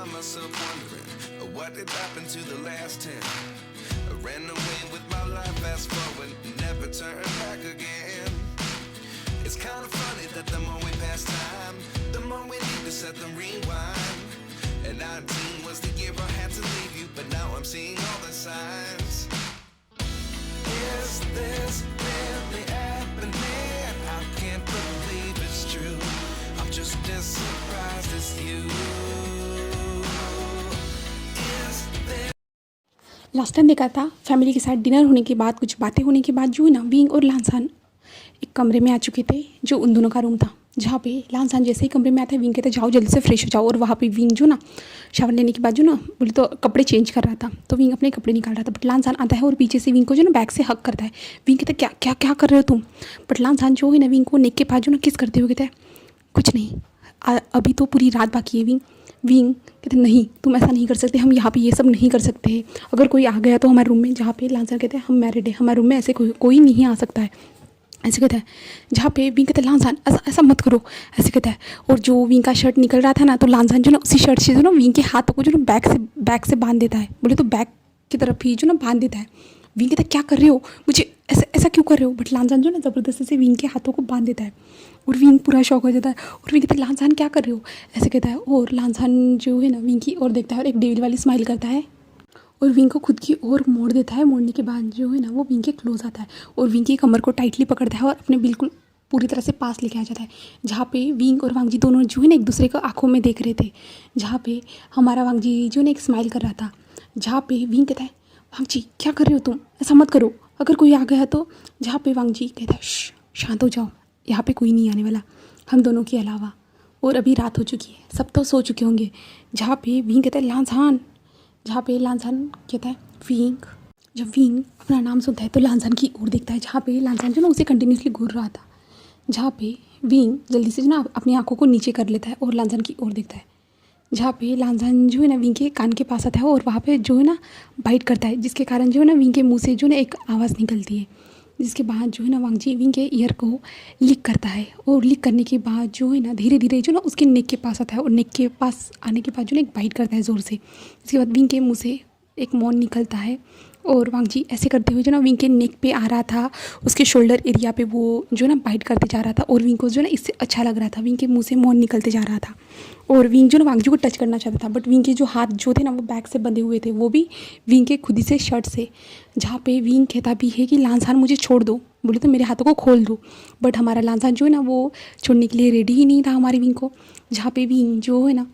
find myself wondering what did happen to the last 10. I ran away with my life, fast forward, never turn back again. It's kind of funny that the more we pass time, the more we need to set them rewind. And 19 was the year I had to leave you, but now I'm seeing all the signs. Is this really happening? I can't believe it's true. I'm just as surprised as you. Is this... last time देखा था family के साथ dinner होने के बाद, कुछ बातें होने के बाद जो है ना, विंग और लानसान एक कमरे में आ चुके थे जो उन दोनों का रूम था, जहाँ पे लानसान जैसे ही कमरे में आते विंग कहते जाओ जल्दी से फ्रेश हो जाओ। और वहाँ पे विंग जो ना शावर लेने के बाद जो ना बोले तो कपड़े चेंज कर रहा था, तो विंग अपने कपड़े निकाल रहा था, बट लानसान आता है और पीछे से विंग को जो ना बैक से हक करता है। विंग कहते क्या क्या क्या कर रहे हो तुम, बट लानसान जो है ना विंग को नेक के पास जो ना किस करते हुए कहता है कुछ नहीं, अभी तो पूरी रात बाकी है। विंग कहते नहीं तुम ऐसा नहीं कर सकते, हम यहाँ पे ये सब नहीं कर सकते, अगर कोई आ गया तो हमारे रूम में, जहाँ पे लानसान कहते हैं हम मैरिड है, हमारे रूम में ऐसे कोई नहीं आ सकता है, ऐसे कहता है। जहाँ पे विंग कहता है लानसान ऐसा मत करो, ऐसे कहता है। और जो विंग का शर्ट निकल रहा था ना, तो लानसान जो ना उसी शर्ट से जो ना विंग के हाथों को जो ना बैक से बांध देता है, बोले तो बैक की तरफ ही जो ना बांध देता है। विंग कहता है क्या कर रहे हो, मुझे ऐसा क्यों कर रहे हो, बट लानसान जो ना ज़बरदस्ती से विंग के हाथों को बांध देता है और विंग पूरा शॉक हो जाता है। और विंग कहता है लानसान क्या कर रहे हो, ऐसे कहता है। और लानसान जो है ना विंग की ओर देखता है और एक डेविल वाली स्माइल करता है और विंग को खुद की ओर मोड़ देता है। मोड़ने के बाद जो है ना वो विंग के क्लोज आता है और विंग की कमर को टाइटली पकड़ता है और अपने बिल्कुल पूरी तरह से पास लेके आ जाता है, जहाँ पे विंग और वांगजी दोनों जो है ना एक दूसरे को आंखों में देख रहे थे, जहाँ पे हमारा वांगजी जो ना एक स्माइल कर रहा था, जहाँ पे विंग कहता है वांगजी क्या कर रहे हो तुम, ऐसा मत करो, अगर कोई आ गया तो, जहाँ पे वांगजी कहता है शांत हो जाओ, यहाँ पे कोई नहीं आने वाला हम दोनों के अलावा, और अभी रात हो चुकी है, सब तो सो चुके होंगे। जहाँ पे विंग कहता है लानसान, जहाँ पे लानसान कहता है विंग। जब विंग अपना नाम सुनता है तो लानसान की ओर देखता है, जहाँ पे लानसान जो ना उसे कंटिन्यूसली घूर रहा था, जहाँ पे विंग जल्दी से जो ना अपनी आंखों को नीचे कर लेता है और लानसान की ओर देखता है, जहाँ पे लानसान जो है ना विंग के कान के पास आता है और वहाँ पे जो है ना बाइट करता है, जिसके कारण जो है ना विंग के मुंह से जो ना एक आवाज़ निकलती है, जिसके बाद जो है ना वांगजी विंग के ईयर को लिक करता है और लिक करने के बाद जो है ना धीरे धीरे जो ना उसके नेक के पास आता है और नेक के पास आने के बाद जो ना एक बाइट करता है ज़ोर से। इसके बाद विंग के मुंह से एक मौन निकलता है और वांगजी ऐसे करते हुए जो ना विंग के नेक पे आ रहा था, उसके शोल्डर एरिया पे वो जो ना बाइट करते जा रहा था और विंग को जो ना इससे अच्छा लग रहा था, विंग के मुंह से मौन निकलते जा रहा था और विंग जो ना वांगजी को टच करना चाहता था, बट विंग के जो हाथ जो थे ना वो बैक से बंधे हुए थे, वो भी विंग के खुद ही से शर्ट से, जहाँ पे विंग कहता भी है कि लानसान मुझे छोड़ दो, बोले तो मेरे हाथों को खोल दो, बट हमारा लानसान जो है ना वो छोड़ने के लिए रेडी ही नहीं था हमारी विंग को, जहाँ पे विंग जो है ना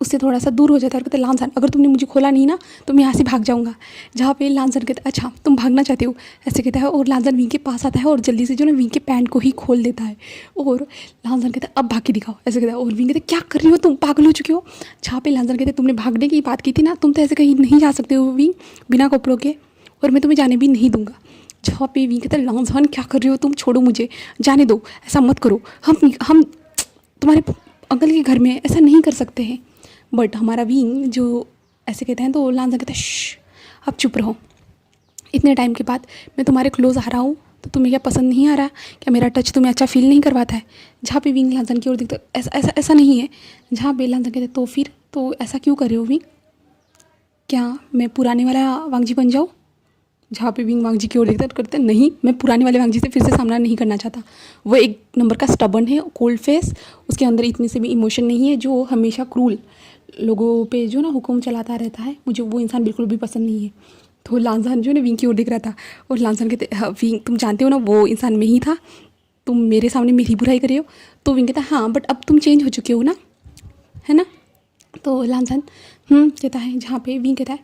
उससे थोड़ा सा दूर हो जाता है और कहते लानसान अगर तुमने मुझे खोला नहीं ना तो मैं यहाँ से भाग जाऊँगा, जहाँ पे लानसान कहता है अच्छा तुम भागना चाहते हो, ऐसे कहता है। और लानसान विंग के पास आता है और जल्दी से जो ना विंग के पैंट को ही खोल देता है और लानसान कहता है अब भाग के दिखाओ, ऐसे कहता है। और विंग कहते क्या कर रही हो तुम, पागल हो चुके हो, जहाँ पे लानसान कहते तुमने भागने की बात की थी ना, तुम तो ऐसे कहीं नहीं जा सकते हो विंग बिना कपड़ों के, और मैं तुम्हें जाने भी नहीं दूँगा, जहाँ पे विंग कहता है लानसान क्या कर रही हो तुम, छोड़ो मुझे, जाने दो, ऐसा मत करो, हम तुम्हारे अंकल के घर में ऐसा नहीं कर सकते हैं। बट हमारा विंग जो ऐसे कहते हैं तो लानसान कहता है अब चुप रहो, इतने टाइम के बाद मैं तुम्हारे क्लोज आ रहा हूँ तो तुम्हें क्या पसंद नहीं आ रहा, क्या मेरा टच तुम्हें अच्छा फील नहीं करवाता है, जहाँ पे विंग लानसान की ओर देखता है ऐसा नहीं है, जहाँ पे लानसान कहते तो फिर तो ऐसा क्यों कर रहे हो विंग, क्या मैं पुराने वाला वांगजी बन जाऊँ, जहाँ पे विंग वांगजी की ओर देखता करते नहीं, मैं पुराने वाले वांगजी से फिर से सामना नहीं करना चाहता, वो एक नंबर का स्टबर्न है, कोल्ड फेस, उसके अंदर इतने से भी इमोशन नहीं है, जो हमेशा क्रूल लोगों पे जो ना हुक्म चलाता रहता है, मुझे वो इंसान बिल्कुल भी पसंद नहीं है। तो लानसान जो ना विंग की ओर देख रहा था और लानसान कहते विंग तुम जानते हो ना वो इंसान में ही था, तुम मेरे सामने मेरी बुराई कर रहे हो, तो विंग कहता हाँ बट अब तुम चेंज हो चुके हो ना, है ना। तो लानसान कहता है, जहाँ पे विंग कहता है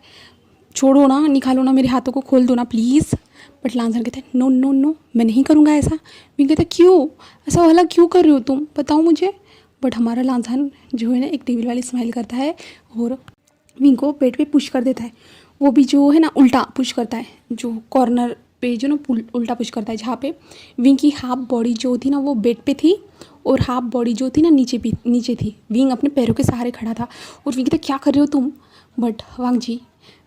छोड़ो ना, निकालो ना, मेरे हाथों को खोल दो ना प्लीज़, बट लानसान कहता है नो नो नो मैं नहीं करूँगा ऐसा। विंग कहता है क्यों, ऐसा वाला क्यों कर रहे हो तुम, बताओ मुझे, बट हमारा लानसान जो है ना एक डेविल वाली स्माइल करता है और विंग को पेट पे पुश कर देता है, वो भी जो है ना उल्टा पुश करता है, जो कॉर्नर पे जो ना उल्टा पुश करता है, जहाँ पे विंग की हाफ बॉडी जो थी ना वो बेड पे थी और हाफ बॉडी जो थी ना नीचे थी। विंग अपने पैरों के सहारे खड़ा था और विंग कहता क्या कर रहे हो तुम, बट वांगजी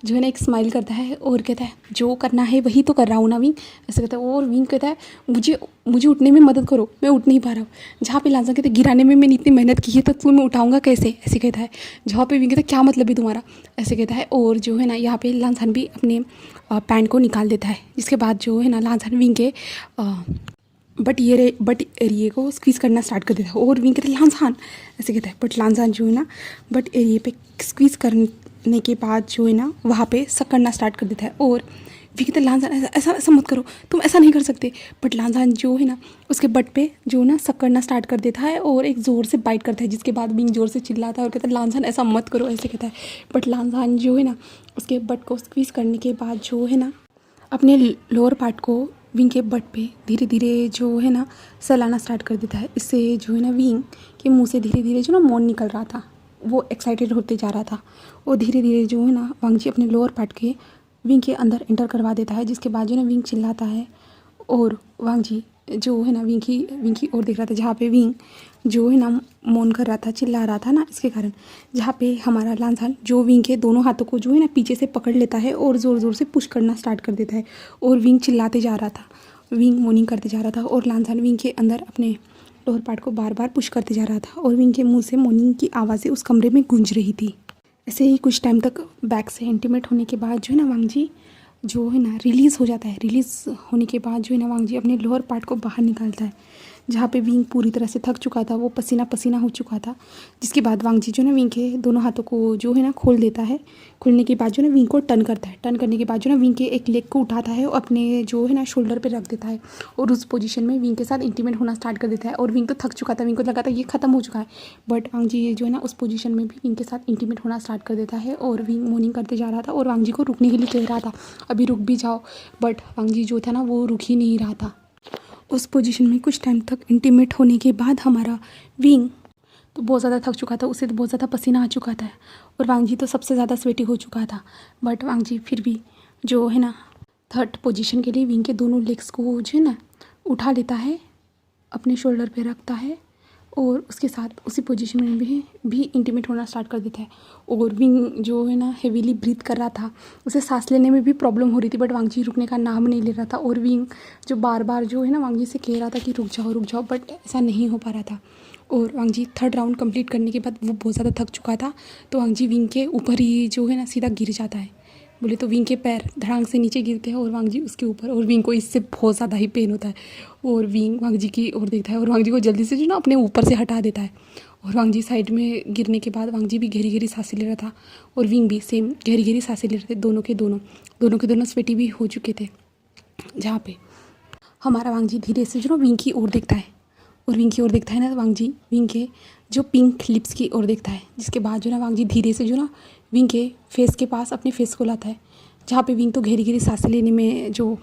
जो है ना एक स्माइल करता है और कहता है जो करना है वही तो कर रहा हूँ ना विंग, ऐसे कहता है। और विंग कहता है मुझे उठने में मदद करो, मैं उठ नहीं पा रहा हूँ। जहाँ पे लांसान कहते हैं गिराने में मैंने इतनी मेहनत की है तो तुम्हें उठाऊंगा कैसे, ऐसे कहता है। जहाँ पे विंग कहता है क्या मतलब है तुम्हारा, ऐसे कहता है। और जो है ना यहाँ पे लांसान भी अपने पैंट को निकाल देता है, जिसके बाद जो है ना लांसान विंग के बट एरिए को स्क्वीज़ करना स्टार्ट कर देता है। और विंग कहता है लांसान, ऐसे कहता है। बट लांसान जो है ना बट एरिए पे स्क्वीज़ करने के बाद जो है ना वहाँ पे सक करना स्टार्ट कर देता है। और विंग कहता है लांसान ऐसा मत करो, तुम ऐसा नहीं कर सकते। बट लांसान जो है ना उसके बट पे जो ना सक करना स्टार्ट कर देता है और एक ज़ोर से बाइट करता है, जिसके बाद विंग ज़ोर से चिल्लाता है और कहता है लांसान ऐसा मत करो, ऐसे कहता है। बट लांसान जो है ना उसके बट को स्क्वीज़ करने के बाद जो है ना अपने लोअर पार्ट को विंग के बट पे धीरे धीरे जो है ना सहलाना स्टार्ट कर देता है। इससे जो है ना विंग के मुंह से धीरे धीरे जो ना मौन निकल रहा था, वो एक्साइटेड होते जा रहा था। और धीरे धीरे जो है ना वांगजी अपने लोअर पार्ट के विंग के अंदर एंटर करवा देता है, जिसके बाद जो ना विंग चिल्लाता है। और वांगजी जो है ना विंग की ओर देख रहा था, जहाँ पे विंग जो है ना मौन कर रहा था, चिल्ला रहा था ना, इसके कारण। जहाँ पे हमारा लांसान जो विंग के दोनों हाथों को जो है ना पीछे से पकड़ लेता है और ज़ोर ज़ोर से पुश करना स्टार्ट कर देता है। और विंग चिल्लाते जा रहा था, विंग मॉर्निंग करते जा रहा था। और लांसान विंग के अंदर अपने लोअर पार्ट को बार बार पुश करते जा रहा था और विंग के मुंह से मॉर्निंग की आवाज़ें उस कमरे में गूंज रही थी। ऐसे ही कुछ टाइम तक बैक से इंटीमेट होने के बाद जो है ना वांगजी जो है ना रिलीज़ हो जाता है। रिलीज़ होने के बाद जो है ना वांगजी अपने लोअर पार्ट को बाहर निकालता है, जहाँ पे विंग पूरी तरह से थक चुका था, वो पसीना पसीना हो चुका था। जिसके बाद वांगजी जो है ना विंग के दोनों हाथों को जो है ना खोल देता है। खोलने के बाद जो है ना विंग को टर्न करता है। टर्न करने के बाद जो है ना विंग के एक लेग को उठाता है और अपने जो है ना शोल्डर पे रख देता है और उस पोजीशन में विंग के साथ इंटीमेट होना स्टार्ट कर देता है। और विंग तो थक चुका था, विंग को लगा था ये ख़त्म हो चुका है, बट वांगजी जो है ना उस पोजीशन में भी विंग के साथ इंटीमेट होना स्टार्ट कर देता है। और विंग मॉर्निंग करते जा रहा था और वांगजी को रुकने के लिए कह रहा था, अभी रुक भी जाओ, बट वांगजी जो था ना वो रुक ही नहीं रहा था। उस पोजीशन में कुछ टाइम तक इंटीमेट होने के बाद हमारा विंग तो बहुत ज़्यादा थक चुका था, उसे तो बहुत ज़्यादा पसीना आ चुका था और वांगजी तो सबसे ज़्यादा स्वेटी हो चुका था। बट वांगजी फिर भी जो है ना थर्ड पोजीशन के लिए विंग के दोनों लेग्स को जो है ना उठा लेता है, अपने शोल्डर पे रखता है और उसके साथ उसी पोजीशन में भी इंटीमेट होना स्टार्ट कर देता है। और विंग जो है ना हेवीली ब्रीथ कर रहा था, उसे सांस लेने में भी प्रॉब्लम हो रही थी, बट वांगजी रुकने का नाम नहीं ले रहा था। और विंग जो बार बार जो है ना वांगजी से कह रहा था कि रुक जाओ, बट ऐसा नहीं हो पा रहा था। और वांगजी थर्ड राउंड कंप्लीट करने के बाद वो बहुत ज़्यादा थक चुका था, तो वांगजी विंग के ऊपर ही जो है ना सीधा गिर जाता है। बोले तो विंग के पैर धड़ांग से नीचे गिरते हैं और वांगजी उसके ऊपर, और विंग को इससे बहुत ज़्यादा ही पेन होता है। और विंग वांगजी की ओर देखता है और वांगजी को जल्दी से जो ना अपने ऊपर से हटा देता है। और वांगजी साइड में गिरने के बाद वांगजी भी गहरी गहरी सांसें ले रहा था और विंग भी सेम गहरी गहरी सांसें ले रहे थे। दोनों के दोनों स्वेटी भी हो चुके थे। जहाँ पे हमारा वांगजी धीरे से जो ना विंग की ओर देखता है और विंग की ओर देखता है ना, तो वांगजी विंग के जो पिंक लिप्स की ओर देखता है। जिसके बाद जो ना वांगजी धीरे से जो ना विंग के फेस के पास अपने फेस को लाता है, जहाँ पे विंग तो गहरी गहरी सांसें लेने में जो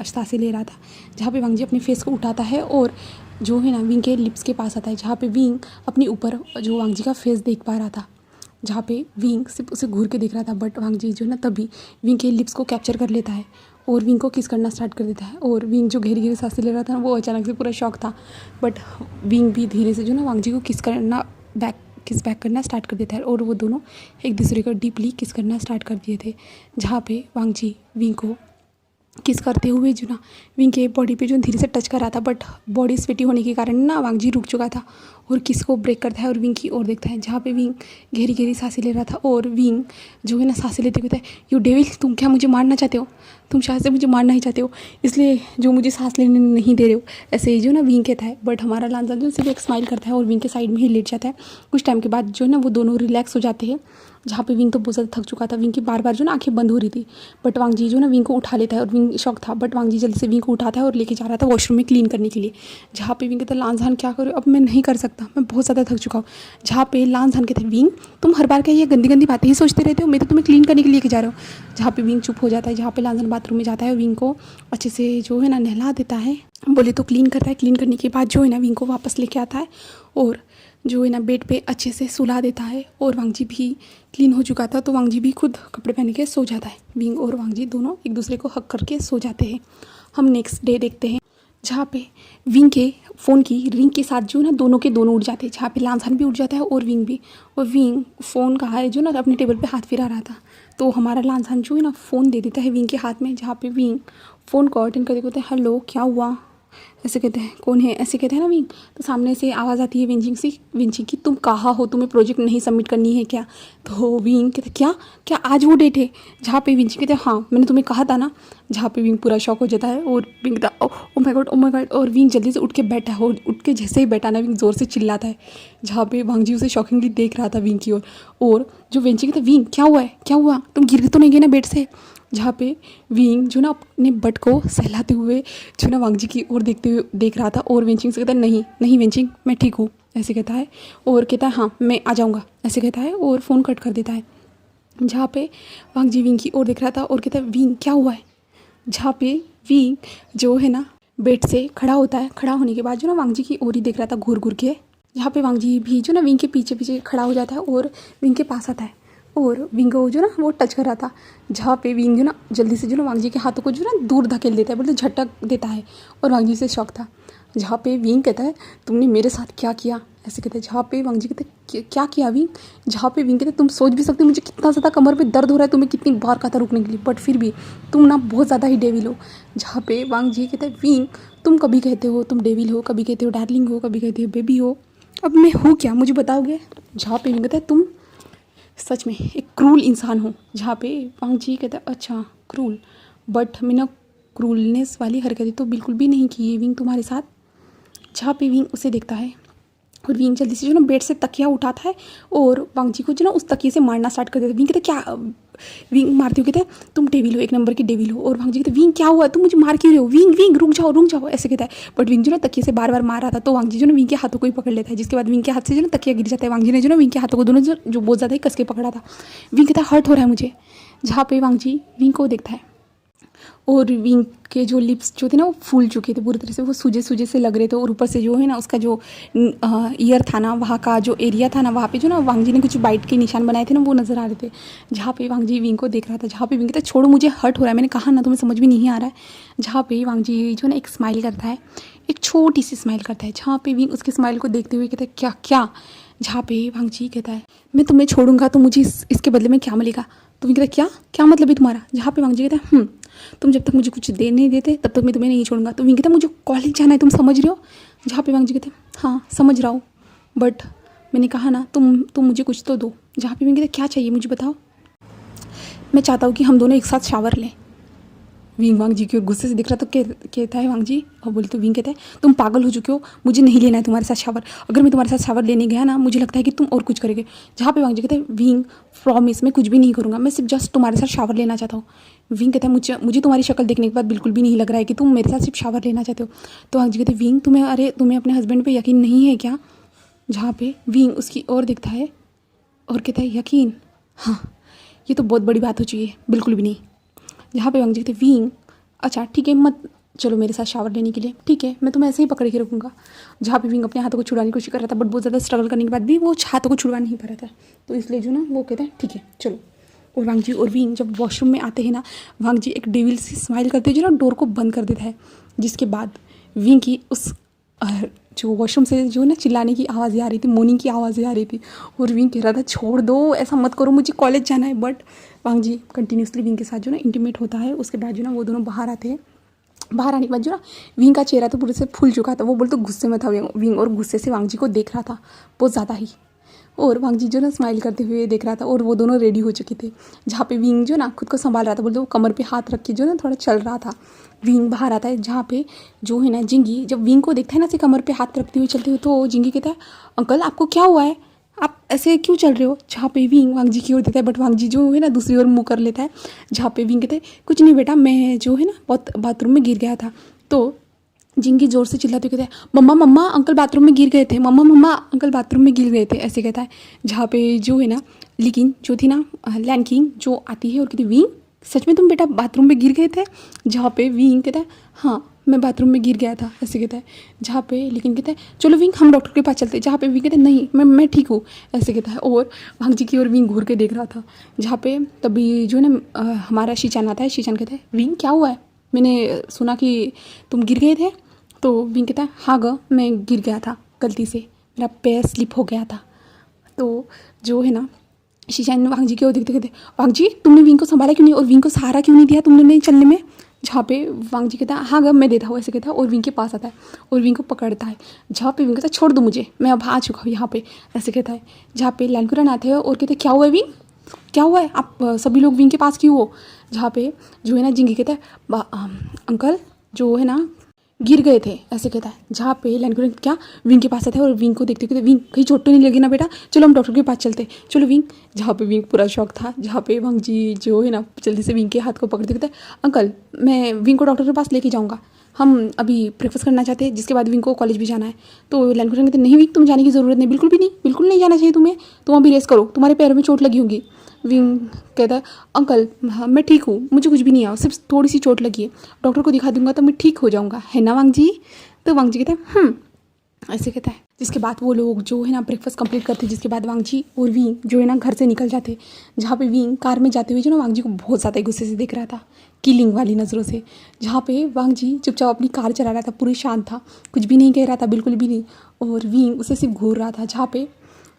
सांसें ले रहा था, जहाँ पे वांगजी अपने फेस को उठाता है और जो है ना विंग के लिप्स के पास आता है, जहाँ पे विंग अपने ऊपर जो वांगजी का फेस देख पा रहा था, जहाँ पे विंग सिर्फ उसे घूर के देख रहा था। बट वांगजी जो है ना तभी विंग के लिप्स को कैप्चर कर लेता है और विंग को किस करना स्टार्ट कर देता है। और विंग जो गहरी गहरी सांसें ले रहा था ना, वो अचानक से पूरा शॉक था, बट विंग भी धीरे से जो ना वांगजी को किस बैक करना स्टार्ट कर देता है और वो दोनों एक दूसरे को डीपली किस करना स्टार्ट कर दिए थे। जहाँ पे वांगजी विंग को किस करते हुए जो ना विंग के बॉडी पे जो धीरे से टच कर रहा था, बट बॉडी स्वेटी होने के कारण ना वांगजी रुक चुका था और किस को ब्रेक करता है और विंग की ओर देखता है, जहाँ पे विंग गहरी गहरी सांसें ले रहा था। और विंग जो है ना सांसें लेते हुए था, यू डेविल, तुम क्या मुझे मारना चाहते हो? तुम शायद से मुझे मारना ही चाहते हो, इसलिए जो मुझे सांस लेने नहीं दे रहे हो, ऐसे ही जो ना विंग कहता है। बट हमारा लांसान जो सिर्फ एक स्माइल करता है और विंग के साइड में ही लेट जाता है। कुछ टाइम के बाद जो है ना वो दोनों रिलैक्स हो जाते हैं, जहाँ पे विंग तो बहुत ज़्यादा थक चुका था। विंग की बार बार जो ना आंखें बंद हो रही थी, बट वांगजी जो ना विंग को उठा लेता है और विंग शॉक था, बट वांगजी जल्दी से विंग को उठाता है और लेके जा रहा था वॉशरूम में क्लीन करने के लिए। जहाँ पे विंग कहता है लांसान क्या करूँ, अब मैं नहीं कर सकता, मैं बहुत ज़्यादा थक चुका हूँ। जहाँ पे लांसान कहते हैं, विंग तुम हर बार क्या ये गंदी गंदी बातें ही सोचते रहते हो, मैं तो तुम्हें क्लीन करने के लिए लेके जा रहा हूँ। जहाँ पे विंग चुप हो जाता है, जहाँ पे लांसान बाथरूम में जाता है और विंग को अच्छे से जो है ना नहला देता है, बोले तो क्लीन करता है। क्लीन करने के बाद जो है ना विंग को वापस लेके आता है और जो है ना बेड पे अच्छे से सुला देता है। और वांगजी भी क्लीन हो चुका था, तो वांगजी भी खुद कपड़े पहन के सो जाता है। विंग और वांगजी दोनों एक दूसरे को हक करके सो जाते हैं। हम नेक्स्ट डे देखते हैं, जहाँ पे विंग के फ़ोन की रिंग के साथ जो ना दोनों के दोनों उठ जाते हैं, जहाँ पे लांसान भी उठ जाता है और विंग भी। और विंग फ़ोन कहा है जो ना अपने टेबल पे हाथ फिरा रहा था, तो हमारा लांसान जो है ना फ़ोन दे देता है विंग के हाथ में, जहाँ पे विंग फ़ोन को अटेंड करके कहते हैं हेलो क्या हुआ, ऐसे कहते हैं कौन है, ऐसे कहते हैं ना विंग। तो सामने से आवाज़ आती है विंची की तुम कहाँ हो, तुम्हें प्रोजेक्ट नहीं सबमिट करनी है क्या। तो विंग कहते क्या क्या आज वो डेट है, जहाँ पे विंची कहते हैं हाँ मैंने तुम्हें कहा था ना। जहाँ पे विंग पूरा शॉक हो जाता है और विंग कहता oh my God oh my God, और विंग जल्दी से उठ के बैठा है और उठ के जैसे ही बैठा ना विंग ज़ोर से चिल्लाता है, जहाँ पे वांगजी उसे शॉकिंगली देख रहा था विंग की ओर। और जो विंची कहता है विंग क्या हुआ है, क्या हुआ, तुम गिर तो नहीं गए ना बेड से। जहाँ पे विंग जो ना अपने बट को सहलाते हुए जो ना वांगजी की ओर देखते हुए देख रहा था, और वेंचिंग से कहता है नहीं नहीं वेंचिंग मैं ठीक हूँ, ऐसे कहता है। और कहता है हाँ मैं आ जाऊँगा, ऐसे कहता है और फ़ोन कट कर देता है। जहाँ पे वांगजी विंग की ओर देख रहा था और कहता है विंग क्या हुआ है। जहाँ पे विंग जो है ना बेड से खड़ा होता है, खड़ा होने के बाद जो ना वांगजी की ओर ही देख रहा था घूर घूर के। जहाँ पे वांगजी भी जो ना विंग के पीछे पीछे खड़ा हो जाता है और विंग के पास आता है और विंग को जो ना वो टच कर रहा था। जहाँ पे विंग जो ना जल्दी से जो ना वांगजी के हाथों को जो ना दूर धकेल देता है, बोलते झटक देता है, और वांगजी से शौक था। जहाँ पे विंग कहता है तुमने मेरे साथ क्या किया, ऐसे कहते हैं। जहाँ पे वांगजी कहते हैं क्या किया विंग। जहाँ पे विंग कहते हैं तुम सोच भी सकते हो मुझे कितना ज़्यादा कमर पे दर्द हो रहा है, तुम्हें कितनी बार कहा था रुकने के लिए, बट फिर भी तुम ना बहुत ज़्यादा ही डेविल हो। जहाँ पे वांगजी कहते हैं विंग तुम कभी कहते हो तुम डेविल हो, कभी कहते हो डार्लिंग हो, कभी कहते हो बेबी हो, अब मैं हूँ क्या मुझे बताओगे। जहाँ पे विंग कहता है तुम सच में एक क्रूल इंसान हो। जहाँ पे वांगजी कहता है अच्छा क्रूल, बट मैंने क्रूलनेस वाली हरकतें तो बिल्कुल भी नहीं की है विंग तुम्हारे साथ। जहाँ पे विंग उसे देखता है और विंग जल्दी से जो ना बेड से तकिया उठाता है और वांगजी को जो ना उस तकिए से मारना स्टार्ट कर देता है। विंग कहते क्या, विंग मारती हुई कहते हैं तुम डेविल हो, एक नंबर की डेविल हो। और वांगजी कहते विंग क्या हुआ, तुम मुझे मार क्यों रहे हो, विंग विंग रुक जाओ ऐसे कहता है। बट विंग जो ना तकिए से बार बार मार रहा था, तो वांगजी जो ना विंग के हाथों को ही पकड़ लेता है, जिसके बाद विंग के हाथ से जो ना तकिया गिर जाता है। वांगजी ने जो ना विंग के हाथों को दोनों जो बहुत ज़्यादा ही कस के पकड़ा था। विंग कहता है हर्ट हो रहा है मुझे। जहाँ पे वांगजी विंग को देखता है और विंग के जो लिप्स जो थे ना वो फूल चुके थे पूरी तरह से, वो सूजे सूजे से लग रहे थे, और ऊपर से जो है ना उसका जो ईयर था ना, वहाँ का जो एरिया था ना, वहाँ पे जो ना वांगजी ने कुछ बाइट के निशान बनाए थे ना, वो नज़र आ रहे थे। जहाँ पे वांगजी विंग को देख रहा था, जहाँ पे विंग कहता छोड़ो मुझे हर्ट हो रहा है, मैंने कहा ना तुम्हें समझ में नहीं आ रहा है। जहाँ पे वांगजी जो ना एक स्माइल करता है, एक छोटी सी स्माइल करता है, जहाँ पे विंग उसकी स्माइल को देखते हुए कहता है क्या क्या। जहाँ पे वांगजी कहता है मैं तुम्हें छोड़ूंगा तो मुझे इसके बदले में क्या मिलेगा। तो विंग कहता है क्या क्या मतलब है तुम्हारा। जहाँ पे वांगजी कहता है तुम जब तक मुझे कुछ दे नहीं देते तब तक मैं तुम्हें नहीं छोड़ूंगा। तो विंग कहता है मुझे कॉलेज जाना है, तुम समझ रहे हो। जहाँ पे वांगजी कहते हैं हाँ समझ रहा हूँ, बट मैंने कहा ना तुम मुझे कुछ तो दो। जहाँ पे विंग कहते क्या चाहिए मुझे बताओ। मैं चाहता हूँ कि हम दोनों एक साथ शावर लें। विंग वांगजी की ओर गुस्से से दिख रहा, तो कहता है वांगजी, और बोले तो विंग कहता है तुम पागल हो चुके हो, मुझे नहीं लेना है तुम्हारे साथ शावर, अगर मैं तुम्हारे साथ शावर लेने गया ना मुझे लगता है कि तुम और कुछ करोगे। जहाँ पे वांगजी कहता है विंग प्रॉमिस मैं कुछ भी नहीं करूँगा, मैं सिर्फ जस्ट तुम्हारे साथ शावर लेना चाहता हूँ। विंग कहता है मुझे तुम्हारी शक्ल देखने के बाद बिल्कुल भी नहीं लग रहा है कि तुम मेरे साथ सिर्फ शावर लेना चाहते हो। तो वांगजी कहते हैं विंग तुम्हें अपने हस्बैंड पर यकीन नहीं है क्या। जहाँ पे विंग उसकी ओर देखता है और कहता है यकीन, हाँ ये तो बहुत बड़ी बात हो चुकी है, बिल्कुल भी नहीं। जहाँ पे वांगजी कहते हैं विंग अच्छा ठीक है मत चलो मेरे साथ शावर लेने के लिए, ठीक है मैं तुम्हें ऐसे ही पकड़ के रखूँगा। जहाँ पे विंग अपने हाथों को छुड़ाने की कोशिश कर रहा था, बट बहुत ज़्यादा स्ट्रगल करने के बाद भी वो हाथों को छुड़वा नहीं पा रहा था, तो इसलिए जो ना वो कहता है ठीक है चलो। और वांगजी और विंग जब वॉशरूम में आते हैं ना, वांगजी एक डेविल से स्माइल करते जो ना डोर को बंद कर देता है, जिसके बाद विंग की उस जो वॉशरूम से जो ना चिल्लाने की आवाज़ें आ रही थी, मोर्निंग की आवाज़ें आ रही थी, और विंग कह रहा था छोड़ दो ऐसा मत करो मुझे कॉलेज जाना है। बट वांगजी कंटिन्यूसली विंग के साथ जो ना इंटीमेट होता है। उसके बाद जो ना वो दोनों बाहर आते हैं। बाहर आने के बाद जो ना विंग का चेहरा तो पूरे से फूल चुका था, वो बोलते गुस्से में था विंग, और गुस्से से वांगजी को देख रहा था बहुत ज़्यादा ही। और वांगजी जो ना स्माइल करते हुए देख रहा था, और वो दोनों रेडी हो चुके थे। जहाँ पे विंग जो ना खुद को संभाल रहा था, बोलते वो कमर पे हाथ रख के जो ना थोड़ा चल रहा था। विंग बाहर आता है, जहाँ पे जो है ना जिंगी जब विंग को देखता है ना ऐसे कमर पे हाथ रखते हुए चलते हुए, तो जिंगी कहता है अंकल आपको क्या हुआ है, आप ऐसे क्यों चल रहे हो। जहाँ पे विंग वांगजी की ओर देता है, बट वांगजी जो है ना दूसरी ओर मुँह कर लेता है। जहाँ पे विंग कहते हैं कुछ नहीं बेटा, मैं जो है ना बहुत बाथरूम में गिर गया था। तो जिंगी ज़ोर से चिल्लाते हुए कहते हैं मम्मा अंकल बाथरूम में गिर गए थे, मम्मा अंकल बाथरूम में गिर गए थे, ऐसे कहता है। जहाँ पे जो है ना लेकिन जो थी ना लैंड किंग जो आती है और कहती विंग सच में तुम बेटा बाथरूम में गिर गए थे। जहाँ पे विंग कहता है हाँ मैं बाथरूम में गिर गया था, ऐसे कहता है। जहाँ पे लेकिन कहता है चलो विंग हम डॉक्टर के पास चलते हैं। जहाँ पे विंग कहता है नहीं मैं ठीक हूँ, ऐसे कहता है। और वांगजी की ओर विंग घूर के देख रहा था। जहाँ पे तभी जो है ना हमारा शीचान आता है। शीचान कहता है विंग क्या हुआ है, मैंने सुना कि तुम गिर गए थे। तो विंग कहता है हाँ ग मैं गिर गया था गलती से, मेरा पैर स्लिप हो गया था। तो जो है ना शीशान वांग जी की ओर देखते कहते वांग जी तुमने विंग को संभाला क्यों नहीं और विंग को सहारा क्यों नहीं दिया तुमने चलने में। जहाँ पे वांग जी कहता है हाँ ग मैं देता हूँ ऐसे कहता है और विंग के पास आता है और विंग को पकड़ता है। जहाँ पे विंग कहता है छोड़ दो मुझे मैं अब आ चुका हूँ यहाँ पे ऐसे कहता है। जहाँ पे लैंकुरन आते हैं और कहते हैं क्या हुआ है विंग, क्या हुआ है आप सभी लोग विंग के पास क्यों हो। जहाँ पे जो है ना जिंगी कहता है अंकल जो है ना गिर गए थे ऐसे कहता है। जहाँ पे लैंकुरन क्या विंग के पास आता है और विंग को देखते कहते विंग कहीं चोट तो नहीं लगी ना बेटा, चलो हम डॉक्टर के पास चलते, चलो विंग। जहाँ पे विंग पूरा शौक था। जहाँ पे वांग जी जो है ना जल्दी से विंग के हाथ को पकड़ते कहते अंकल मैं विंग को डॉक्टर के पास लेके जाऊँगा, हम अभी ब्रेकफास्ट करना चाहते हैं जिसके बाद विंग को कॉलेज भी जाना है। तो लैंकुरन कहते नहीं विंग तुम जाने की ज़रूरत नहीं, बिल्कुल भी नहीं, बिल्कुल नहीं जाना चाहिए तुम्हें, तुम अभी रेस्ट करो, तुम्हारे पैरों में चोट लगी होगी। विंग कहता है अंकल हाँ मैं ठीक हूँ, मुझे कुछ भी नहीं आया, सिर्फ थोड़ी सी चोट लगी है, डॉक्टर को दिखा दूंगा तो मैं ठीक हो जाऊँगा, है ना वांग जी। तो वांग जी कहता है ऐसे कहता है। जिसके बाद वो लोग जो है ना ब्रेकफास्ट कंप्लीट करते, जिसके बाद वांग जी और विंग जो है ना घर से निकल जाते। जहाँ पे विंग कार में जाते हुए जो ना वांग जी को बहुत ज़्यादा गुस्से से देख रहा था, किलिंग वाली नज़रों से। जहाँ पे वांग जी चुपचाप अपनी कार चला रहा था, पूरी शांत था, कुछ भी नहीं कह रहा था, बिल्कुल भी नहीं, और विंग उसे सिर्फ घूर रहा था। जहाँ पे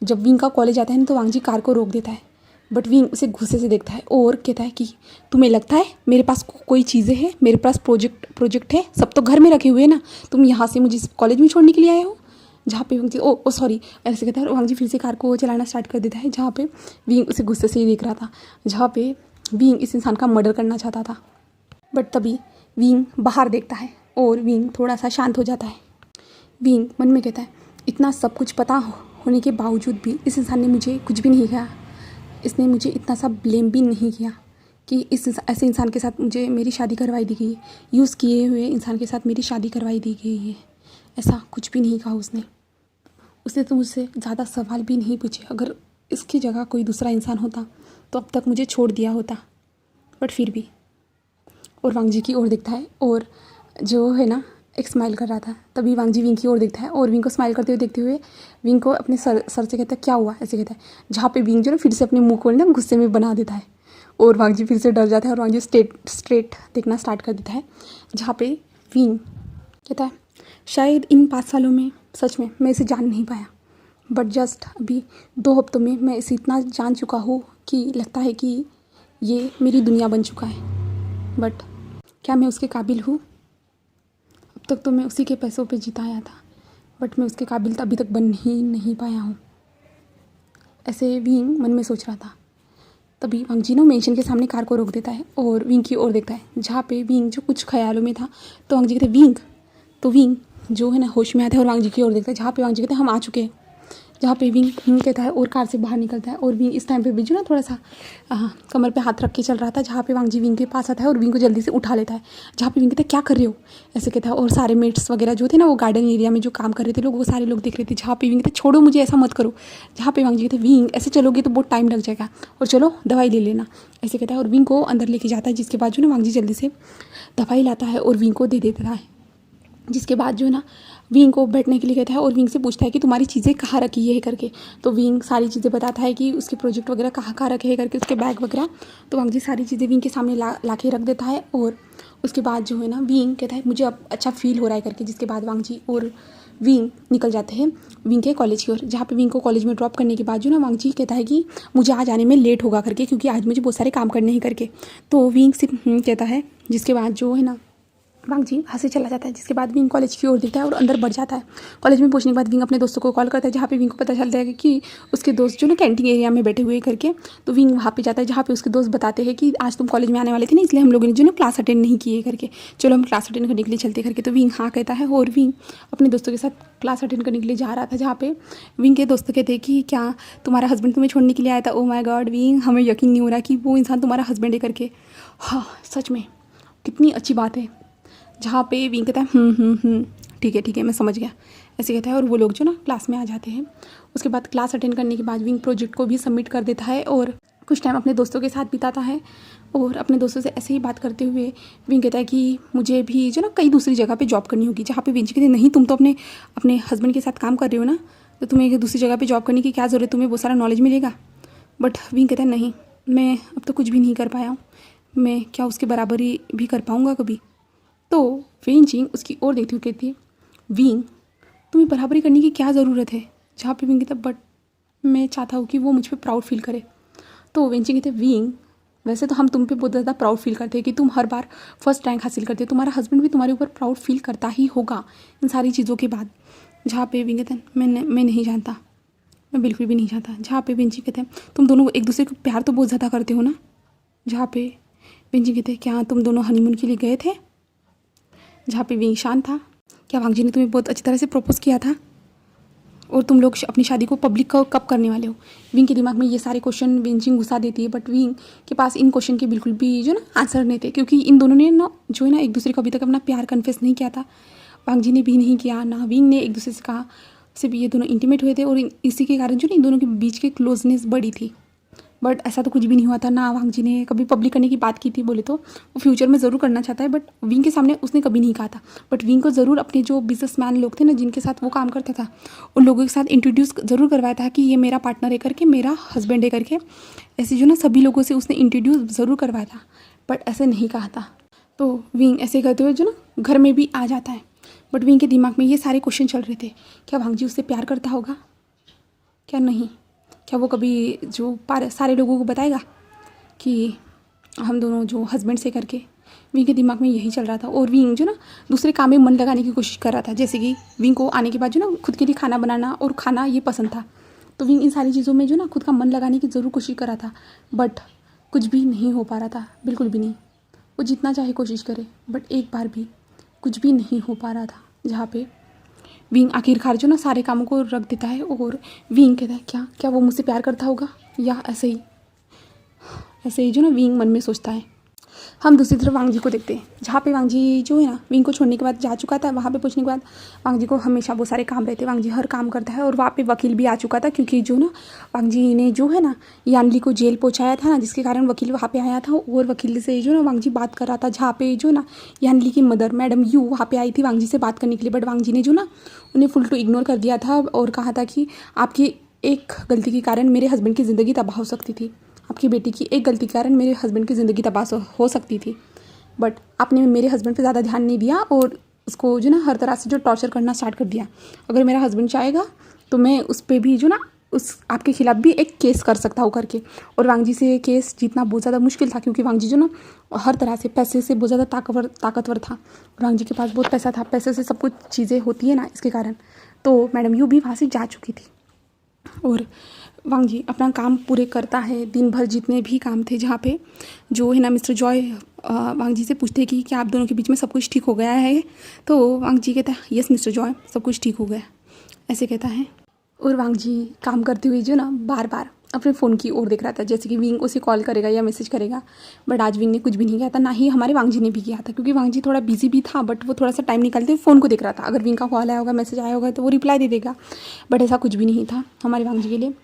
जब विंग का कॉलेज आता है ना तो वांग जी कार को रोक देता है, बट विंग उसे गुस्से से देखता है और कहता है कि तुम्हें लगता है मेरे पास कोई चीज़ें हैं, मेरे पास प्रोजेक्ट है, सब तो घर में रखे हुए हैं ना, तुम यहाँ से मुझे कॉलेज में छोड़ने के लिए आए हो। जहाँ पे वांग जी ओ सॉरी ऐसे कहता है और वांग जी फिर से कार को चलाना स्टार्ट कर देता है। जहाँ पे विंग उसे गुस्से से ही देख रहा था। जहाँ पे विंग इस इंसान का मर्डर करना चाहता था, बट तभी विंग बाहर देखता है और विंग थोड़ा सा शांत हो जाता है। विंग मन में कहता है इतना सब कुछ पता होने के बावजूद भी इस इंसान ने मुझे कुछ भी नहीं किया, इसने मुझे इतना सा ब्लेम भी नहीं किया कि ऐसे इंसान के साथ मुझे मेरी शादी करवाई दी गई है, यूज़ किए हुए इंसान के साथ मेरी शादी करवाई दी गई है, ऐसा कुछ भी नहीं कहा उसने तो मुझसे ज़्यादा सवाल भी नहीं पूछे। अगर इसकी जगह कोई दूसरा इंसान होता तो अब तक मुझे छोड़ दिया होता, बट फिर भी। और वांग जी की ओर देखता है और जो है ना एक स्माइल कर रहा था। तभी वांग जी विंग की ओर देखता है और विंग को स्माइल करते हुए देखते हुए विंग को अपने सर से कहता है क्या हुआ ऐसे कहता है। जहाँ पे विंग जो ना फिर से अपने मुंह को ना गुस्से में बना देता है और वांग जी फिर से डर जाता है और वांग जी स्ट्रेट देखना स्टार्ट कर देता है। जहाँ पे विंग कहता है शायद इन 5 सालों में सच में मैं इसे जान नहीं पाया, बट जस्ट अभी 2 हफ्तों में मैं इसे इतना जान चुका हूँ कि लगता है कि ये मेरी दुनिया बन चुका है। बट क्या मैं उसके काबिल हूँ? अब तक तो मैं उसी के पैसों पे जिताया था, बट मैं उसके काबिल अभी तक बन ही नहीं पाया हूँ, ऐसे विंग मन में सोच रहा था। तभी वांग जी ना मेंशन के सामने कार को रोक देता है और विंग की ओर देखता है। जहाँ पे विंग जो कुछ ख्यालों में था तो वांग जी कहते विंग, तो विंग जो है ना होश में आता है और वांग जी की ओर देखता है। जहाँ पे वांग जी कहते हैं हम आ चुके हैं। जहाँ पे विंग कहता है और कार से बाहर निकलता है और विंग इस टाइम पे भी जो ना थोड़ा सा कमर पे हाथ रख के चल रहा था। जहाँ पे वांग जी विंग के पास आता है और विंग को जल्दी से उठा लेता है। जहाँ पे विंग कहता है क्या कर रहे हो ऐसे कहता है और सारे मेट्स वगैरह जो थे ना वो गार्डन एरिया में जो काम कर रहे थे लोग, वो सारे लोग देख रहे थे। जहाँ पे विंग कहते छोड़ो मुझे, ऐसा मत करो। जहाँ पे वांग जी कहते विंग ऐसे चलोगे तो बहुत टाइम लग जाएगा और चलो दवाई ले लेना ऐसे कहता है और विंग को अंदर लेके जाता है। जिसके बाद जो ना वांग जी जल्दी से दवाई लाता है और विंग को दे देता है। जिसके बाद जो है ना विंग को बैठने के लिए कहता है और विंग से पूछता है कि तुम्हारी चीज़ें कहाँ रखी है करके। तो विंग सारी चीज़ें बताता है कि उसके प्रोजेक्ट वगैरह कहाँ रखे हैं करके, उसके बैग वगैरह। तो वांग जी सारी चीज़ें विंग के सामने ला के रख देता है और उसके बाद जो है ना विंग कहता है मुझे अब अच्छा फील हो रहा है करके। जिसके बाद वांग जी और विंग निकल जाते हैं विंग के कॉलेज की ओर। जहाँ पे विंग को कॉलेज में ड्रॉप करने के बाद जो ना वांग जी कहता है कि मुझे आज आने में लेट होगा करके, क्योंकि आज मुझे बहुत सारे काम करने हैं करके। तो विंग सिर्फ कहता है। जिसके बाद जो है ना वांग जी वहाँ से चला जाता है। जिसके बाद विंग कॉलेज की ओर देखता है और अंदर बढ़ जाता है। कॉलेज में पहुँचने के बाद विंग अपने दोस्तों को कॉल करता है। जहाँ पे विंग को पता चलता है कि उसके दोस्त जो ना कैंटीन एरिया में बैठे हुए करके। तो विंग वहाँ पे जाता है जहाँ पे उसके दोस्त बताते हैं कि आज तुम कॉलेज में आने वाले थे ना, इसलिए हम लोगों ने जो ना क्लास अटेंड नहीं किए करके, चलो हम क्लास अटेंड करने के लिए चलते करके। तो विंग हाँ कहता है और विंग अपने दोस्तों के साथ क्लास अटेंड करने के लिए जा रहा था। जहाँ पे विंग के दोस्त कहते हैं कि क्या तुम्हारा हस्बैंड तुम्हें छोड़ने के लिए आया था? ओ माय गॉड विंग, हमें यकीन नहीं हो रहा कि वो इंसान तुम्हारा हस्बैंड है करके। हाँ सच में कितनी अच्छी बात है। जहाँ पे विंग कहता है ठीक है मैं समझ गया ऐसे कहता है और वो लोग जो ना क्लास में आ जाते हैं। उसके बाद क्लास अटेंड करने के बाद विंग प्रोजेक्ट को भी सबमिट कर देता है और कुछ टाइम अपने दोस्तों के साथ बिताता है। और अपने दोस्तों से ऐसे ही बात करते हुए विंग कहता है कि मुझे भी जो ना कई दूसरी जगह पे जॉब करनी होगी। जहाँ पे विंग कहते हैं नहीं, तुम तो अपने हस्बैंड के साथ काम कर रहे हो ना, तो तुम्हें एक दूसरी जगह पे जॉब करने की क्या ज़रूरत, तुम्हें बहुत सारा नॉलेज मिलेगा। बट विंग कहता है नहीं, मैं अब तो कुछ भी नहीं कर पाया हूँ, मैं क्या उसके बराबरी भी कर पाऊँगा कभी। तो वेन जिंग उसकी ओर देखती हुई कहती है विंग तुम्हें बराबरी करने की क्या ज़रूरत है। जहाँ पे विंग कहता बट मैं चाहता हूँ कि वो मुझ पर प्राउड फील करे। तो वेंची कहते विंग वैसे तो हम तुम पे बहुत ज़्यादा प्राउड फील करते हैं कि तुम हर बार फर्स्ट रैंक हासिल करते हो, तुम्हारा हस्बैंड भी तुम्हारे ऊपर प्राउड फील करता ही होगा इन सारी चीज़ों के बाद। जहाँ पे विंग कहते हैं मैं नहीं जानता, मैं बिल्कुल भी नहीं जानता। जहाँ पे वेंची कहते हैं तुम दोनों एक दूसरे को प्यार तो बहुत ज़्यादा करते हो ना। जहाँ पे वेंची कहते हैं क्या तुम दोनों हनीमून के लिए गए थे। जहाँ पे विंग शांत था, क्या वांग जी ने तुम्हें बहुत अच्छी तरह से प्रपोज़ किया था और तुम लोग अपनी शादी को पब्लिक कब करने वाले हो। विंग के दिमाग में ये सारे क्वेश्चन वेंची घुसा देती है, बट विंग के पास इन क्वेश्चन के बिल्कुल भी जो ना आंसर नहीं थे, क्योंकि इन दोनों ने ना जो है ना एक दूसरे को अभी तक अपना प्यार कन्फेस नहीं किया था। वांग जी ने भी नहीं किया, ना विंग ने एक दूसरे से कहा। सिर्फ ये दोनों इंटीमेट हुए थे और इसी के कारण जो ना इन दोनों के बीच की क्लोजनेस बढ़ी थी। बट ऐसा तो कुछ भी नहीं हुआ था ना। वांग जी ने कभी पब्लिक करने की बात की थी बोले तो वो फ्यूचर में ज़रूर करना चाहता है, बट विंग के सामने उसने कभी नहीं कहा था। बट विंग को ज़रूर अपने जो बिजनेसमैन लोग थे ना जिनके साथ वो काम करता था उन लोगों के साथ इंट्रोड्यूस ज़रूर करवाया था कि ये मेरा पार्टनर है करके, मेरा हस्बैंड है करके। ऐसे जो ना सभी लोगों से उसने इंट्रोड्यूस ज़रूर करवाया था, बट ऐसे नहीं कहा था। तो विंग ऐसे करते हुए जो ना घर में भी आ जाता है। बट विंग के दिमाग में ये सारे क्वेश्चन चल रहे थे, क्या वांग जी उससे प्यार करता होगा, क्या नहीं, क्या वो कभी जो सारे लोगों को बताएगा कि हम दोनों जो हस्बैंड से करके। विंग के दिमाग में यही चल रहा था। और विंग जो ना दूसरे काम में मन लगाने की कोशिश कर रहा था, जैसे कि विंग को आने के बाद जो ना खुद के लिए खाना बनाना और खाना ये पसंद था। तो विंग इन सारी चीज़ों में जो ना खुद का मन लगाने की ज़रूर कोशिश कर रहा था, बट कुछ भी नहीं हो पा रहा था, बिल्कुल भी नहीं। वो जितना चाहे कोशिश करे बट एक बार भी कुछ भी नहीं हो पा रहा था। जहाँ पे विंग आखिरकार जो ना सारे कामों को रख देता है और विंग कहता है क्या वो मुझसे प्यार करता होगा, या ऐसे ही जो ना विंग मन में सोचता है। हम दूसरी तरफ वांग जी को देखते हैं, जहाँ पे वांग जी जो है ना विंग को छोड़ने के बाद जा चुका था। वहाँ पे पहुँचने के बाद वांग जी को हमेशा बहुत सारे काम रहते हैं, वांग जी हर काम करता है। और वहाँ पे वकील भी आ चुका था, क्योंकि जो ना वांग जी ने जो है ना यानली को जेल पहुँचाया था ना, जिसके कारण वकील वहाँ पे आया था। और वकील से जो ना वांग जी बात कर रहा था, जहाँ पे जो ना यानली की मदर मैडम यू वहाँ पे आई थी वांग जी से बात करने के लिए। बट वांग जी ने जो ना उन्हें फुल टू इग्नोर कर दिया था और कहा था कि आपकी एक गलती के कारण मेरे हस्बैंड की ज़िंदगी तबाह हो सकती थी, आपकी बेटी की एक गलती के कारण मेरे हस्बैंड की ज़िंदगी तबाह हो सकती थी। बट आपने मेरे हस्बैंड पे ज़्यादा ध्यान नहीं दिया और उसको जो ना हर तरह से जो टॉर्चर करना स्टार्ट कर दिया। अगर मेरा हस्बैंड चाहेगा तो मैं उस पर भी जो ना उस आपके खिलाफ़ भी एक केस कर सकता हूँ करके। और वांग जी से केस जीतना बहुत ज़्यादा मुश्किल था, क्योंकि वांग जी जो ना हर तरह से पैसे से बहुत ज़्यादा ताकतवर था। वांग जी के पास बहुत पैसा था, पैसे से सब कुछ चीज़ें होती है ना, इसके कारण। तो मैडम यू भी वहाँ से जा चुकी थी और वांग जी अपना काम पूरे करता है। दिन भर जितने भी काम थे, जहाँ पे जो है ना मिस्टर जॉय वांग जी से पूछते हैं कि क्या आप दोनों के बीच में सब कुछ ठीक हो गया है। तो वांग जी कहता है यस मिस्टर जॉय, सब कुछ ठीक हो गया, ऐसे कहता है। और वांग जी काम करते हुए जो ना बार बार अपने फ़ोन की ओर देख रहा था, जैसे कि विंग उसे कॉल करेगा या मैसेज करेगा। बट आज विंग ने कुछ भी नहीं किया था, ना ही हमारे वांग जी ने भी किया था, क्योंकि वांग जी थोड़ा बिजी भी था। बट वो थोड़ा सा टाइम निकालते हुए फ़ोन को देख रहा था। अगर विंग का कॉल आया होगा, मैसेज आया होगा तो वो रिप्लाई दे देगा, बट ऐसा कुछ भी नहीं था हमारे वांग जी के लिए।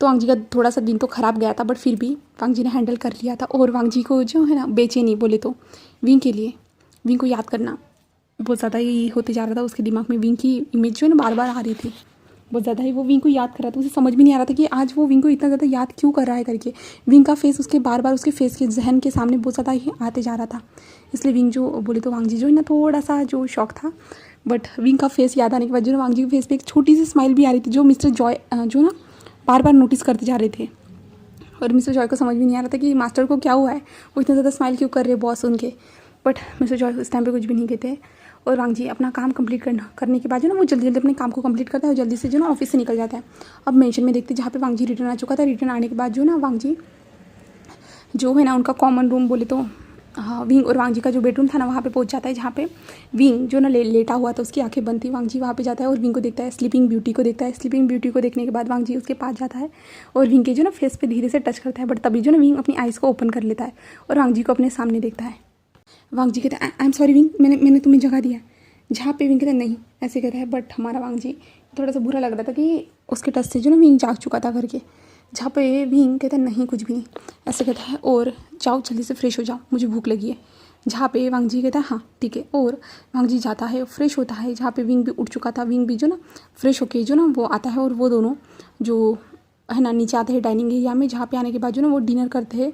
तो वांग जी का थोड़ा सा दिन तो ख़राब गया था, बट फिर भी वांग जी ने हैंडल कर लिया था। और वांग जी को जो है ना बेचैनी बोले तो विंग के लिए, विंग को याद करना बहुत ज़्यादा ही होते जा रहा था। उसके दिमाग में विंग की इमेज जो है ना बार बार आ रही थी, बहुत ज़्यादा ही वो विंग को याद कर रहा था। उसे समझ भी नहीं आ रहा था कि आज वो विंग को इतना ज़्यादा याद क्यों कर रहा है करके। विंग का फेस उसके बार बार उसके फेस के जहन के सामने बहुत ज़्यादा ही आते जा रहा था। इसलिए विंग जो बोले तो वांग जी जो है ना थोड़ा सा जो शौक था। बट विंग का फेस याद आने के बाद जो ना वांग जी के फेस पे एक छोटी सी स्माइल भी आ रही थी, जो मिस्टर जॉय जो ना बार बार नोटिस करते जा रहे थे। और मिस्टर जॉय को समझ भी नहीं आ रहा था कि मास्टर को क्या हुआ है, वो इतना ज़्यादा स्माइल क्यों कर रहे बॉस उनके। बट मिस्टर जॉय उस टाइम पे कुछ भी नहीं कहते। और वांग जी अपना काम कंप्लीट करने के बाद जो ना वो जल्दी जल्दी अपने काम को कंप्लीट करता है और जल्दी से जो ना ऑफिस से निकल जाता है। अब मेंशन में देखते जहाँ पे वांग जी रिटर्न आ चुका था। रिटर्न आने के बाद जो ना वांग जी जो है ना उनका कॉमन रूम बोले तो हाँ विंग और वांग जी का जो बेडरूम था ना वहाँ पे पहुँच जाता है, जहाँ पे विंग जो ना लेटा हुआ था, उसकी आंखें बंद थी। वांग जी वहाँ पे जाता है और विंग को देखता है, स्लीपिंग ब्यूटी को देखता है। स्लीपिंग ब्यूटी को देखने के बाद वांग जी उसके पास जाता है और विंग के जो ना फेस पे धीरे से टच करता है। बट तभी जो ना विंग अपनी आइज़ को ओपन कर लेता है और वांग जी को अपने सामने देखता है। वांग जी कहता है आई एम सॉरी विंग, मैंने तुम्हें जगह दिया। जहाँ पे विंग कहता है नहीं, ऐसे कहता है। बट हमारा वांग जी थोड़ा सा बुरा लग रहा था कि उसके टच से जो ना विंग जाग चुका था करके। जहाँ पे विंग कहता है नहीं कुछ भी नहीं, ऐसे कहता है। और जाओ जल्दी से फ्रेश हो जाओ, मुझे भूख लगी है। जहाँ पे वांग जी कहता है हाँ ठीक है। और वांग जी जाता है, फ्रेश होता है। जहाँ पे विंग भी उठ चुका था, विंग भी जो ना फ्रेश होके जो ना वो आता है और वो दोनों जो है ना नीचे आते हैं डाइनिंग एरिया में। जहाँ पे आने के बाद जो ना वो डिनर करते हैं,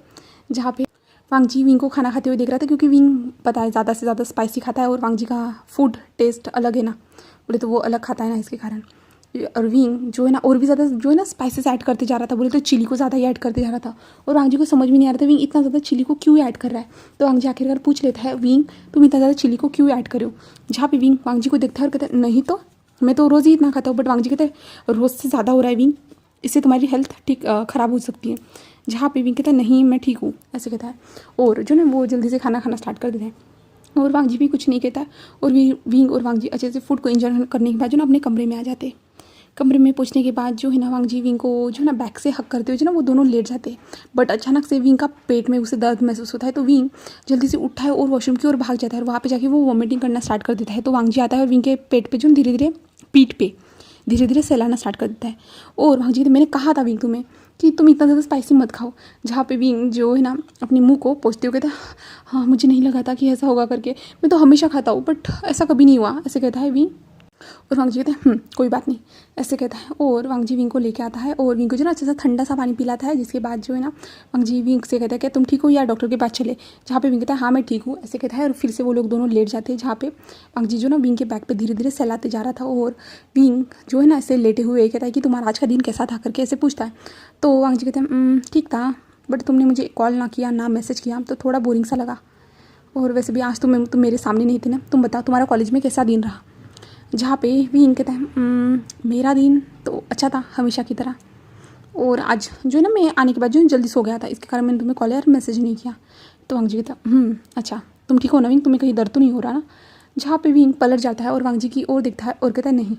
जहाँ पे वांग जी विंग को खाना खाते हुए देख रहा था, क्योंकि विंग पता है ज़्यादा से ज़्यादा स्पाइसी खाता है और वांग जी का फूड टेस्ट अलग है ना। बोले तो वो अलग खाता है ना इसके कारण। और विंग जो है ना और भी ज़्यादा जो है ना स्पाइसेस ऐड करते जा रहा था, बोले तो चिली को ज़्यादा ही ऐड करते जा रहा था। और वांग जी को समझ में नहीं आ रहा था विंग इतना ज़्यादा चिली को क्यों ऐड कर रहा है। तो वांग जी आखिरकार पूछ लेता है, विंग तुम इतना ज़्यादा चिली को क्यों ऐड करे हो। जहाँ पे विंग वांग जी को देखता है और कहता है नहीं तो मैं तो रोज़ ही इतना खाता हूँ। बट वांग जी कहते हैं रोज़ से ज़्यादा हो रहा है विंग, इससे तुम्हारी हेल्थ ठीक ख़राब हो सकती है। जहाँ पे विंग कहता है नहीं मैं ठीक हूँ ऐसे कहता है। और जो ना वो जल्दी से खाना खाना स्टार्ट कर देते हैं और वांग जी भी कुछ नहीं कहता है। और विंग और वांग जी अच्छे से फूड को एंजॉय करने के बाद जो ना अपने कमरे में आ जाते हैं। कमरे में पहुंचने के बाद जो है ना वांग जी विंग को जो ना बैक से हक करते हुए जो ना वो दोनों लेट जाते हैं। बट अचानक से विंग का पेट में उसे दर्द महसूस होता है। तो विंग जल्दी से उठता है और वॉशरूम की ओर भाग जाता है और वहाँ पे जाके वो वॉमिटिंग करना स्टार्ट कर देता है। तो वांग जी आता है और विंग के पेट पे जो धीरे धीरे पीठ पे धीरे धीरे सहलाना स्टार्ट कर देता है। और वांग जी मैंने कहा था विंग तुम्हें कि तुम इतना ज़्यादा स्पाइसी मत खाओ। जहाँ पे विंग जो है ना अपने मुंह को पोंछते हुए कहता हाँ मुझे नहीं लगा था कि ऐसा होगा करके, मैं तो हमेशा खाता हूँ बट ऐसा कभी नहीं हुआ ऐसे कहता है विंग। और वांग जी कहते हैं कोई बात नहीं ऐसे कहता है। और वांग जी विंग को लेके आता है और विंग को जो ना अच्छा सा ठंडा सा पानी पिलाता है। जिसके बाद जो है ना वांग जी विंग से कहता है कि तुम ठीक हो या डॉक्टर के पास चले। जहाँ पे विंग कहता है हाँ मैं ठीक हूँ ऐसे कहता है। और फिर से वो लोग दोनों लेट जाते हैं जहाँ पे वांग जी जो ना विंग के बैक पे धीरे धीरे सहलाते जा रहा था। और विंग जो है ना ऐसे लेटे हुए कहता है कि तुम्हारा आज का दिन कैसा था करके ऐसे पूछता है। तो वांग जी कहते हैं ठीक था बट तुमने मुझे कॉल ना किया ना मैसेज किया तो थोड़ा बोरिंग सा लगा। और वैसे भी आज तुम मेरे सामने नहीं थे ना, तुम बताओ तुम्हारा कॉलेज में कैसा दिन रहा। जहाँ पे विंग कहता है मेरा दिन तो अच्छा था हमेशा की तरह। और आज जो है ना मैं आने के बाद जो जल्दी सो गया था इसके कारण मैंने तुम्हें कॉल या मैसेज नहीं किया। तो वांग जी कहता अच्छा तुम ठीक हो ना विंग, तुम्हें कहीं दर्द तो नहीं हो रहा ना। जहाँ पे विंग पलट जाता है और वांग जी की ओर देखता है और कहता है नहीं।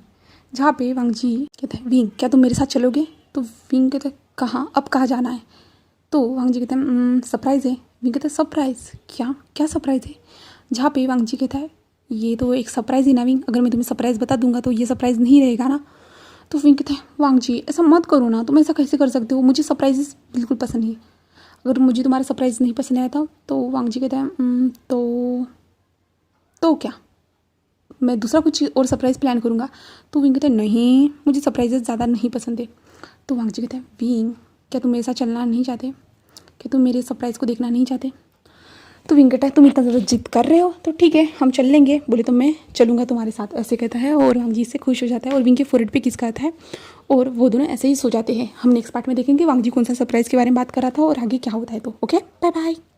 जहाँ पे वांग जी कहता है विंग क्या तुम मेरे साथ चलोगे। तो विंग कहता है कहाँ, अब कहाँ जाना है। तो वांग जी कहते हैं सरप्राइज़ है। विंग कहता है सरप्राइज़ क्या क्या सरप्राइज़ है। जहाँ पे वांग जी कहता है ये तो एक सरप्राइज़ ही ना विंग, अगर मैं तुम्हें सरप्राइज़ बता दूंगा तो ये सरप्राइज़ नहीं रहेगा ना। तो विंग कहता है वांग जी ऐसा मत करो ना, तुम ऐसा कैसे कर सकते हो, मुझे सरप्राइज़ बिल्कुल पसंद नहीं है। अगर मुझे तुम्हारा सरप्राइज़ नहीं पसंद आया था तो वांग जी कहता है तो क्या मैं दूसरा कुछ और सरप्राइज़ प्लान करूँगा। तो विंग कहता है नहीं मुझे सरप्राइजेस ज़्यादा नहीं पसंद है। तो वांग जी कहता है विंग क्या तुम मेरे साथ चलना नहीं चाहते, क्या तुम मेरे सरप्राइज़ को देखना नहीं चाहते। तो विंग कहता है तुम इतना ज़्यादा जिद कर रहे हो तो ठीक है हम चल लेंगे। बोले तो मैं चलूँगा तुम्हारे साथ ऐसे कहता है। और वांग जी इससे खुश हो जाता है और विंग के फोrehead पे किस करता है और वो दोनों ऐसे ही सो जाते हैं। हम नेक्स्ट पार्ट में देखेंगे वांग जी कौन सा सरप्राइज़ के बारे में बात कर रहा था और आगे क्या होता है। तो ओके बाय बाय।